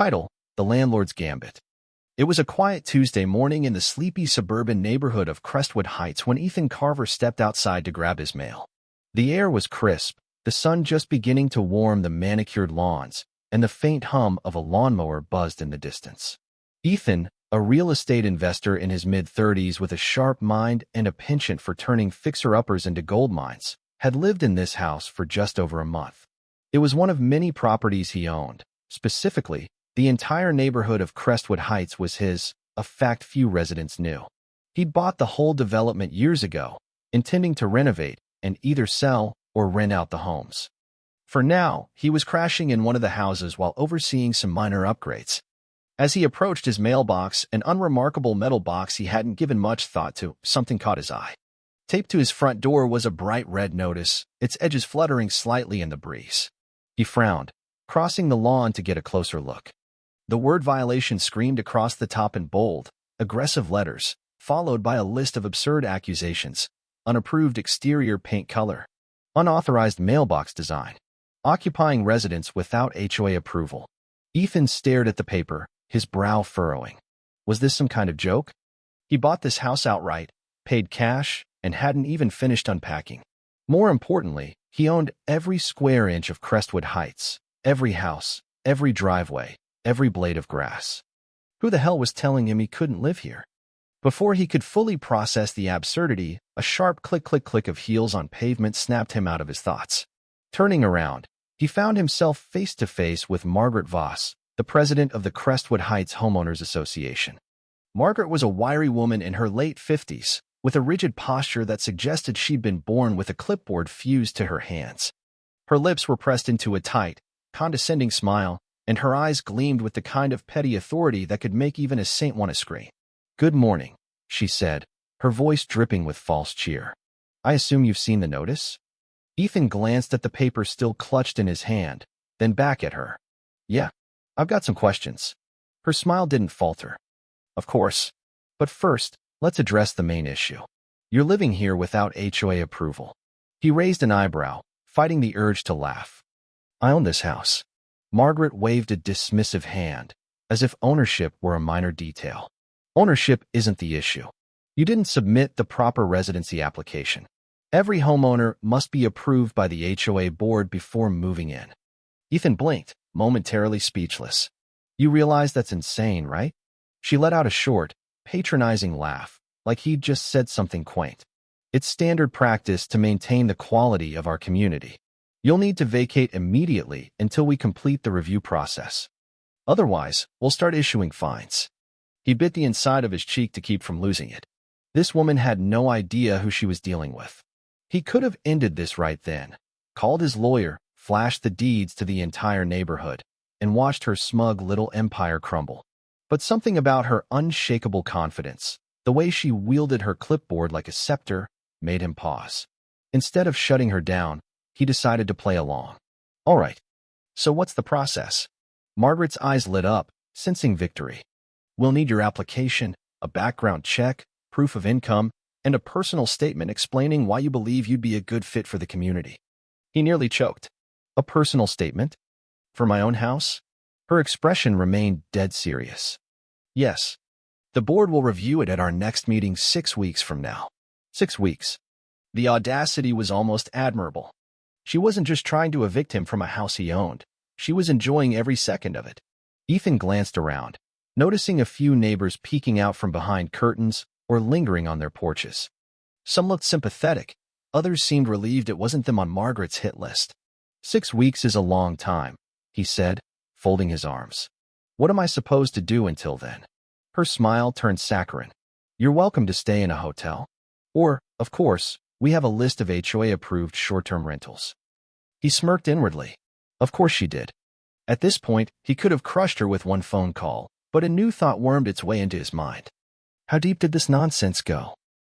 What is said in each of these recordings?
Title: The Landlord's Gambit. It was a quiet Tuesday morning in the sleepy suburban neighborhood of Crestwood Heights when Ethan Carver stepped outside to grab his mail. The air was crisp, the sun just beginning to warm the manicured lawns, and the faint hum of a lawnmower buzzed in the distance. Ethan, a real estate investor in his mid-30s with a sharp mind and a penchant for turning fixer-uppers into gold mines, had lived in this house for just over a month. It was one of many properties he owned. Specifically, the entire neighborhood of Crestwood Heights was his, a fact few residents knew. He'd bought the whole development years ago, intending to renovate and either sell or rent out the homes. For now, he was crashing in one of the houses while overseeing some minor upgrades. As he approached his mailbox, an unremarkable metal box he hadn't given much thought to, something caught his eye. Taped to his front door was a bright red notice, its edges fluttering slightly in the breeze. He frowned, crossing the lawn to get a closer look. The word violation screamed across the top in bold, aggressive letters, followed by a list of absurd accusations: unapproved exterior paint color, unauthorized mailbox design, occupying residence without HOA approval. Ethan stared at the paper, his brow furrowing. Was this some kind of joke? He bought this house outright, paid cash, and hadn't even finished unpacking. More importantly, he owned every square inch of Crestwood Heights, every house, every driveway, every blade of grass. Who the hell was telling him he couldn't live here? Before he could fully process the absurdity, a sharp click-click-click of heels on pavement snapped him out of his thoughts. Turning around, he found himself face-to-face with Margaret Voss, the president of the Crestwood Heights Homeowners Association. Margaret was a wiry woman in her late 50s, with a rigid posture that suggested she'd been born with a clipboard fused to her hands. Her lips were pressed into a tight, condescending smile, and her eyes gleamed with the kind of petty authority that could make even a saint want to scream. "Good morning," she said, her voice dripping with false cheer. "I assume you've seen the notice?" Ethan glanced at the paper still clutched in his hand, then back at her. "Yeah, I've got some questions." Her smile didn't falter. "Of course. But first, let's address the main issue. You're living here without HOA approval." He raised an eyebrow, fighting the urge to laugh. "I own this house." Margaret waved a dismissive hand, as if ownership were a minor detail. "Ownership isn't the issue. You didn't submit the proper residency application. Every homeowner must be approved by the HOA board before moving in." Ethan blinked, momentarily speechless. "You realize that's insane, right?" She let out a short, patronizing laugh, like he'd just said something quaint. "It's standard practice to maintain the quality of our community. You'll need to vacate immediately until we complete the review process. Otherwise, we'll start issuing fines." He bit the inside of his cheek to keep from losing it. This woman had no idea who she was dealing with. He could have ended this right then, called his lawyer, flashed the deeds to the entire neighborhood, and watched her smug little empire crumble. But something about her unshakable confidence, the way she wielded her clipboard like a scepter, made him pause. Instead of shutting her down, he decided to play along. "All right. So what's the process?" Margaret's eyes lit up, sensing victory. "We'll need your application, a background check, proof of income, and a personal statement explaining why you believe you'd be a good fit for the community." He nearly choked. "A personal statement? For my own house?" Her expression remained dead serious. "Yes. The board will review it at our next meeting 6 weeks from now." 6 weeks. The audacity was almost admirable. She wasn't just trying to evict him from a house he owned. She was enjoying every second of it. Ethan glanced around, noticing a few neighbors peeking out from behind curtains or lingering on their porches. Some looked sympathetic, others seemed relieved it wasn't them on Margaret's hit list. 6 weeks is a long time," he said, folding his arms. "What am I supposed to do until then?" Her smile turned saccharine. "You're welcome to stay in a hotel. Or, of course, we have a list of HOA-approved short-term rentals." He smirked inwardly. Of course she did. At this point, he could have crushed her with one phone call, but a new thought wormed its way into his mind. How deep did this nonsense go?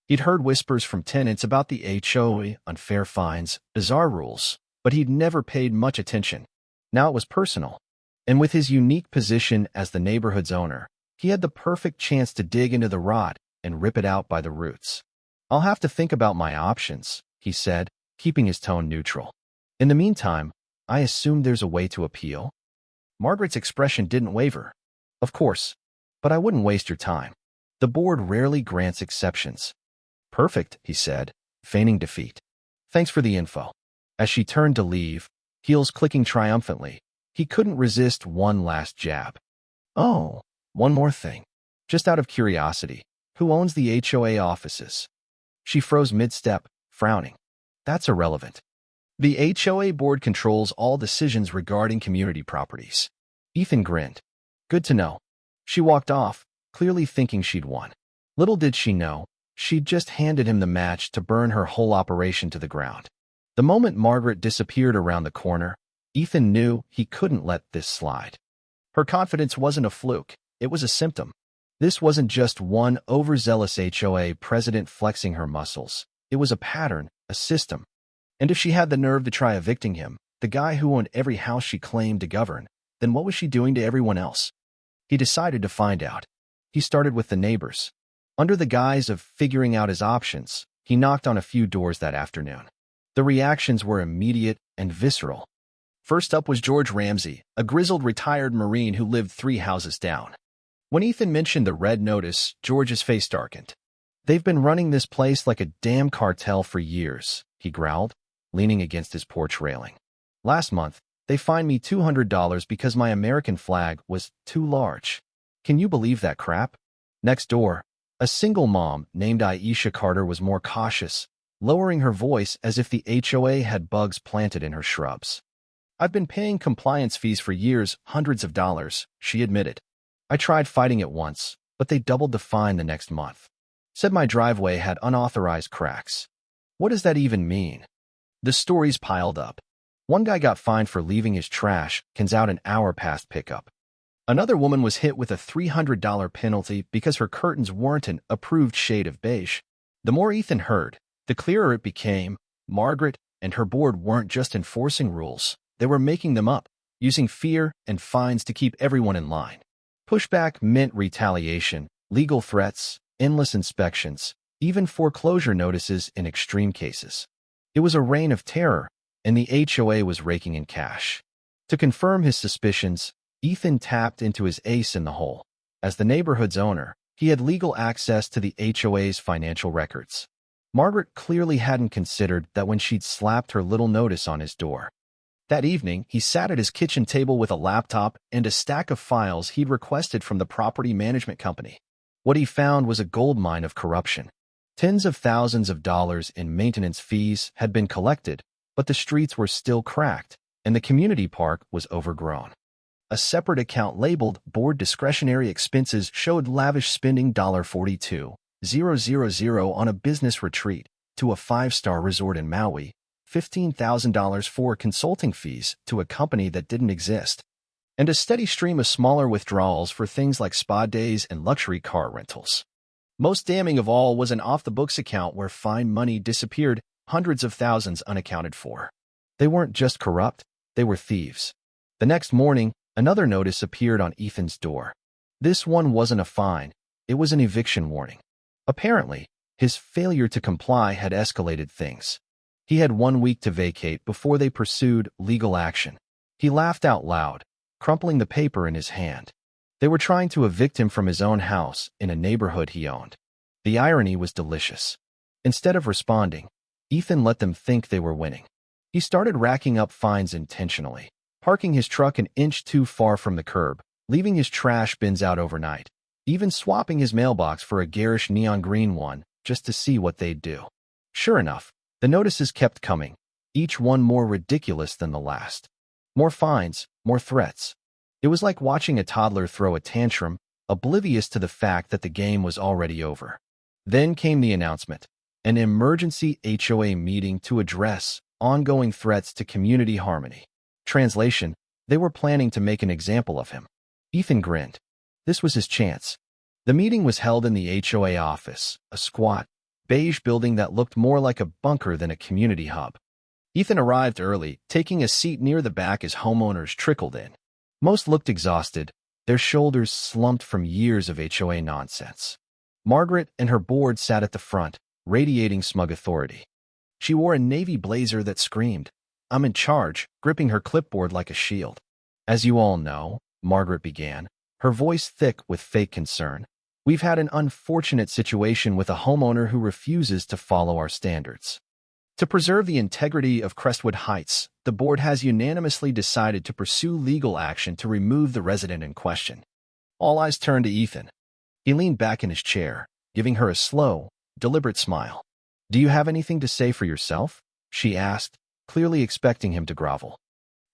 He'd heard whispers from tenants about the HOA, unfair fines, bizarre rules, but he'd never paid much attention. Now it was personal. And with his unique position as the neighborhood's owner, he had the perfect chance to dig into the rot and rip it out by the roots. "I'll have to think about my options," he said, keeping his tone neutral. "In the meantime, I assume there's a way to appeal?" Margaret's expression didn't waver. Of course, but I wouldn't waste your time. The board rarely grants exceptions. Perfect, he said, feigning defeat. Thanks for the info. As she turned to leave, heels clicking triumphantly, he couldn't resist one last jab. Oh, one more thing. Just out of curiosity, who owns the HOA offices? She froze mid-step, frowning. That's irrelevant. The HOA board controls all decisions regarding community properties. Ethan grinned. Good to know. She walked off, clearly thinking she'd won. Little did she know, she'd just handed him the match to burn her whole operation to the ground. The moment Margaret disappeared around the corner, Ethan knew he couldn't let this slide. Her confidence wasn't a fluke, it was a symptom. This wasn't just one overzealous HOA president flexing her muscles. It was a pattern, a system. And if she had the nerve to try evicting him, the guy who owned every house she claimed to govern, then what was she doing to everyone else? He decided to find out. He started with the neighbors. Under the guise of figuring out his options, he knocked on a few doors that afternoon. The reactions were immediate and visceral. First up was George Ramsey, a grizzled retired Marine who lived 3 houses down. When Ethan mentioned the red notice, George's face darkened. They've been running this place like a damn cartel for years, he growled, leaning against his porch railing. Last month, they fined me $200 because my American flag was too large. Can you believe that crap? Next door, a single mom named Aisha Carter was more cautious, lowering her voice as if the HOA had bugs planted in her shrubs. I've been paying compliance fees for years, hundreds of dollars, she admitted. I tried fighting it once, but they doubled the fine the next month. Said my driveway had unauthorized cracks. What does that even mean? The stories piled up. One guy got fined for leaving his trash cans out an hour past pickup. Another woman was hit with a $300 penalty because her curtains weren't an approved shade of beige. The more Ethan heard, the clearer it became. Margaret and her board weren't just enforcing rules. They were making them up, using fear and fines to keep everyone in line. Pushback meant retaliation, legal threats, endless inspections, even foreclosure notices in extreme cases. It was a reign of terror, and the HOA was raking in cash. To confirm his suspicions, Ethan tapped into his ace in the hole. As the neighborhood's owner, he had legal access to the HOA's financial records. Margaret clearly hadn't considered that when she'd slapped her little notice on his door. That evening, he sat at his kitchen table with a laptop and a stack of files he'd requested from the property management company. What he found was a goldmine of corruption. Tens of thousands of dollars in maintenance fees had been collected, but the streets were still cracked, and the community park was overgrown. A separate account labeled Board Discretionary Expenses showed lavish spending $42,000 on a business retreat to a 5-star resort in Maui, $15,000 for consulting fees to a company that didn't exist, and a steady stream of smaller withdrawals for things like spa days and luxury car rentals. Most damning of all was an off-the-books account where fine money disappeared, hundreds of thousands unaccounted for. They weren't just corrupt, they were thieves. The next morning, another notice appeared on Ethan's door. This one wasn't a fine, it was an eviction warning. Apparently, his failure to comply had escalated things. He had 1 week to vacate before they pursued legal action. He laughed out loud, crumpling the paper in his hand. They were trying to evict him from his own house in a neighborhood he owned. The irony was delicious. Instead of responding, Ethan let them think they were winning. He started racking up fines intentionally, parking his truck an inch too far from the curb, leaving his trash bins out overnight, even swapping his mailbox for a garish neon green one just to see what they'd do. Sure enough, the notices kept coming, each one more ridiculous than the last. More fines, more threats. It was like watching a toddler throw a tantrum, oblivious to the fact that the game was already over. Then came the announcement, an emergency HOA meeting to address ongoing threats to community harmony. Translation, they were planning to make an example of him. Ethan grinned. This was his chance. The meeting was held in the HOA office, a squat, beige building that looked more like a bunker than a community hub. Ethan arrived early, taking a seat near the back as homeowners trickled in. Most looked exhausted, their shoulders slumped from years of HOA nonsense. Margaret and her board sat at the front, radiating smug authority. She wore a navy blazer that screamed, "I'm in charge," gripping her clipboard like a shield. As you all know, Margaret began, her voice thick with fake concern, we've had an unfortunate situation with a homeowner who refuses to follow our standards. To preserve the integrity of Crestwood Heights, the board has unanimously decided to pursue legal action to remove the resident in question. All eyes turned to Ethan. He leaned back in his chair, giving her a slow, deliberate smile. Do you have anything to say for yourself? She asked, clearly expecting him to grovel.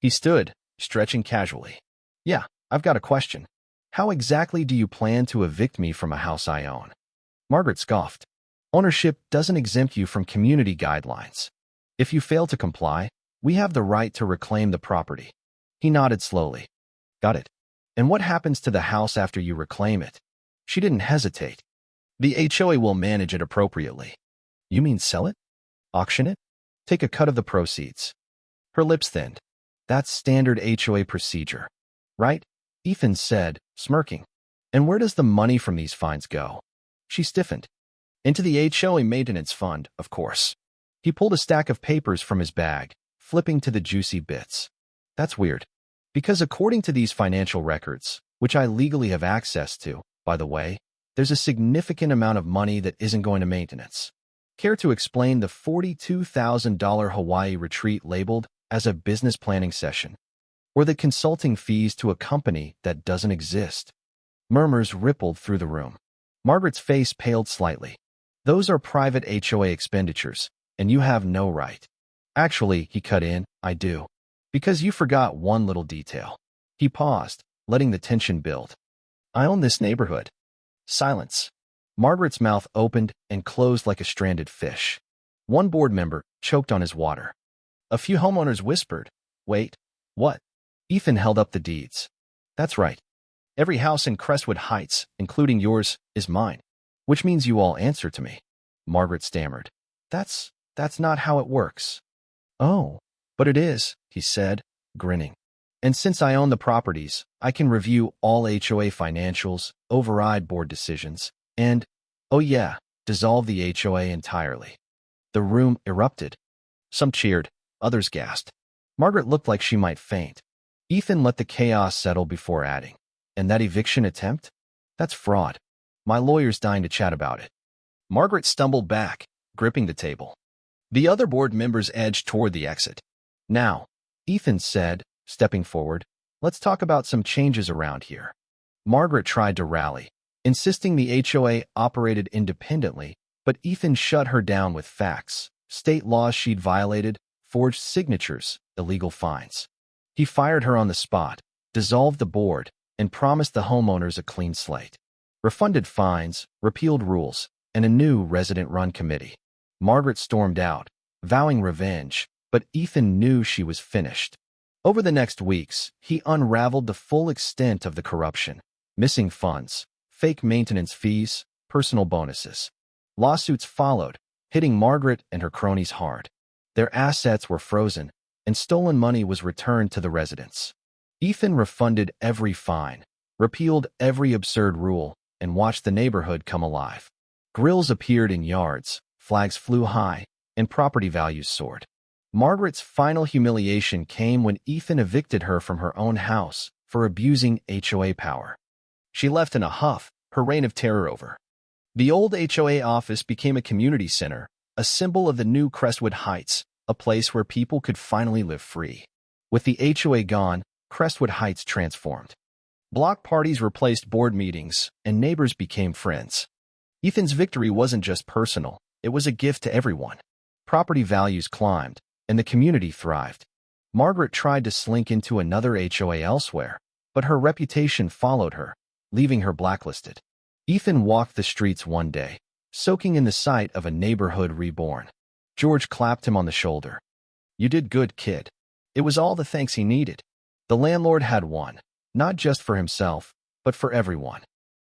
He stood, stretching casually. Yeah, I've got a question. How exactly do you plan to evict me from a house I own? Margaret scoffed. Ownership doesn't exempt you from community guidelines. If you fail to comply, we have the right to reclaim the property. He nodded slowly. Got it. And what happens to the house after you reclaim it? She didn't hesitate. The HOA will manage it appropriately. You mean sell it? Auction it? Take a cut of the proceeds. Her lips thinned. That's standard HOA procedure. Right? Ethan said, smirking. And where does the money from these fines go? She stiffened. Into the HOA maintenance fund, of course. He pulled a stack of papers from his bag, flipping to the juicy bits. That's weird. Because according to these financial records, which I legally have access to, by the way, there's a significant amount of money that isn't going to maintenance. Care to explain the $42,000 Hawaii retreat labeled as a business planning session? Or the consulting fees to a company that doesn't exist? Murmurs rippled through the room. Margaret's face paled slightly. Those are private HOA expenditures, and you have no right. Actually, he cut in, I do. Because you forgot one little detail. He paused, letting the tension build. I own this neighborhood. Silence. Margaret's mouth opened and closed like a stranded fish. One board member choked on his water. A few homeowners whispered, wait, what? Ethan held up the deeds. That's right. Every house in Crestwood Heights, including yours, is mine. Which means you all answer to me. Margaret stammered. That's not how it works. Oh, but it is, he said, grinning. And since I own the properties, I can review all HOA financials, override board decisions, and, oh yeah, dissolve the HOA entirely. The room erupted. Some cheered, others gasped. Margaret looked like she might faint. Ethan let the chaos settle before adding, and that eviction attempt? That's fraud. My lawyer's dying to chat about it. Margaret stumbled back, gripping the table. The other board members edged toward the exit. Now, Ethan said, stepping forward, let's talk about some changes around here. Margaret tried to rally, insisting the HOA operated independently, but Ethan shut her down with facts, state laws she'd violated, forged signatures, illegal fines. He fired her on the spot, dissolved the board, and promised the homeowners a clean slate. Refunded fines, repealed rules, and a new resident-run committee. Margaret stormed out, vowing revenge, but Ethan knew she was finished. Over the next weeks, he unraveled the full extent of the corruption. Missing funds, fake maintenance fees, personal bonuses. Lawsuits followed, hitting Margaret and her cronies hard. Their assets were frozen, and stolen money was returned to the residents. Ethan refunded every fine, repealed every absurd rule, and watched the neighborhood come alive. Grills appeared in yards, flags flew high, and property values soared. Margaret's final humiliation came when Ethan evicted her from her own house for abusing HOA power. She left in a huff, her reign of terror over. The old HOA office became a community center, a symbol of the new Crestwood Heights, a place where people could finally live free. With the HOA gone, Crestwood Heights transformed. Block parties replaced board meetings, and neighbors became friends. Ethan's victory wasn't just personal, it was a gift to everyone. Property values climbed, and the community thrived. Margaret tried to slink into another HOA elsewhere, but her reputation followed her, leaving her blacklisted. Ethan walked the streets one day, soaking in the sight of a neighborhood reborn. George clapped him on the shoulder. You did good, kid. It was all the thanks he needed. The landlord had won, not just for himself, but for everyone.